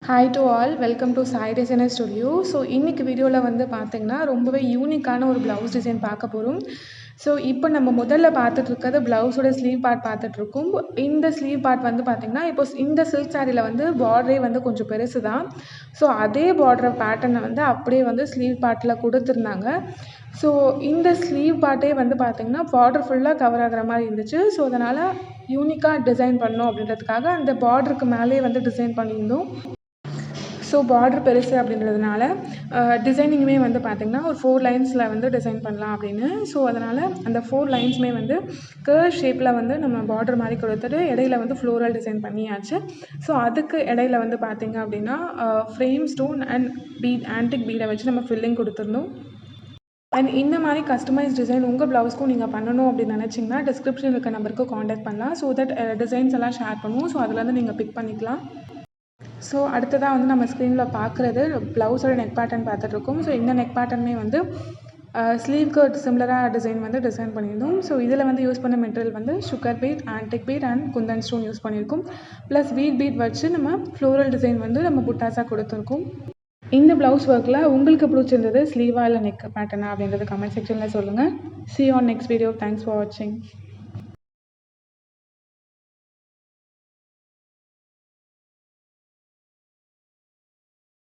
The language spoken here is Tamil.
Hi to all welcome to Sai designer studio. So இன்றைக்கி வீடியோவில் வந்து பார்த்திங்கன்னா ரொம்பவே யூனிக்கான ஒரு ப்ளவுஸ் டிசைன் பார்க்க போகிறோம். ஸோ இப்போ நம்ம முதல்ல பார்த்துட்ருக்கிறது ப்ளவுஸோட ஸ்லீவ் பார்ட் பார்த்துட்ருக்கோம். இந்த ஸ்லீவ் பார்ட் வந்து பார்த்திங்கன்னா இப்போ இந்த சில்க் சாரியில் வந்து பார்டரே வந்து கொஞ்சம் பெருசு தான். ஸோ அதே பார்டர் பேட்டர்னை வந்து அப்படியே வந்து ஸ்லீவ் பார்ட்டில் கொடுத்துருந்தாங்க. ஸோ இந்த ஸ்லீவ் பார்ட்டே வந்து பார்த்திங்கன்னா பார்டர் ஃபுல்லாக கவர் ஆகிற மாதிரி இருந்துச்சு. ஸோ அதனால் யூனிக்காக டிசைன் பண்ணோம் அப்படின்றதுக்காக அந்த பார்டருக்கு மேலே வந்து டிசைன் பண்ணியிருந்தோம். ஸோ பார்டர் பெருசு அப்படின்றதுனால டிசைனிங்குமே வந்து பார்த்திங்கன்னா ஒரு 4 லைன்ஸில் வந்து டிசைன் பண்ணலாம் அப்படின்னு. ஸோ அதனால் அந்த 4 லைன்ஸுமே வந்து கர்வ் ஷேப்பில் வந்து நம்ம பார்டர் மாதிரி கொடுத்துட்டு இடையில வந்து ஃப்ளோரல் டிசைன் பண்ணியாச்சு. ஸோ அதுக்கு இடையில வந்து பார்த்திங்க அப்படின்னா ஃப்ரேம் ஸ்டோன் அண்ட் ஆன்டிக் பீடை வச்சு நம்ம ஃபில்லிங் கொடுத்துருந்தோம். அண்ட் இந்த மாதிரி கஸ்டமைஸ் டிசைன் உங்கள் ப்ளவுஸ்க்கும் நீங்கள் பண்ணணும் அப்படின்னு நினச்சிங்கன்னா டிஸ்கிரிப்ஷனில் இருக்க நம்பருக்கு காண்டாக்ட் பண்ணலாம். ஸோ தட் டிசைன்ஸ் எல்லாம் ஷேர் பண்ணுவோம். ஸோ அதுலேருந்து நீங்கள் பிக் பண்ணிக்கலாம். ஸோ அடுத்ததாக வந்து நம்ம ஸ்க்ரீனில் பார்க்குறது ப்ளவுஸோட நெக் பேட்டர்ன் பார்த்துட்ருக்கோம். ஸோ இந்த நெக் பேட்டர்னுமே வந்து ஸ்லீவ்க்கு சிமிலராக டிசைன் வந்து டிசைன் பண்ணியிருந்தோம். ஸோ இதில் வந்து யூஸ் பண்ண மெட்டீரியல் வந்து sugar beat, antique beat and Kundan stone use பண்ணியிருக்கோம். ப்ளஸ் வீட் பீட் வச்சு நம்ம ஃப்ளோரல் டிசைன் வந்து நம்ம புட்டாஸாக கொடுத்துருக்கோம். இந்த ப்ளவுஸ் ஒர்க்கில் உங்களுக்கு பிடிச்சிருந்தது ஸ்லீவா இல்லை நெக் பேட்டர்னா அப்படின்றது கமெண்ட் செக்ஷனில் சொல்லுங்கள். See you on next video. Thanks for watching.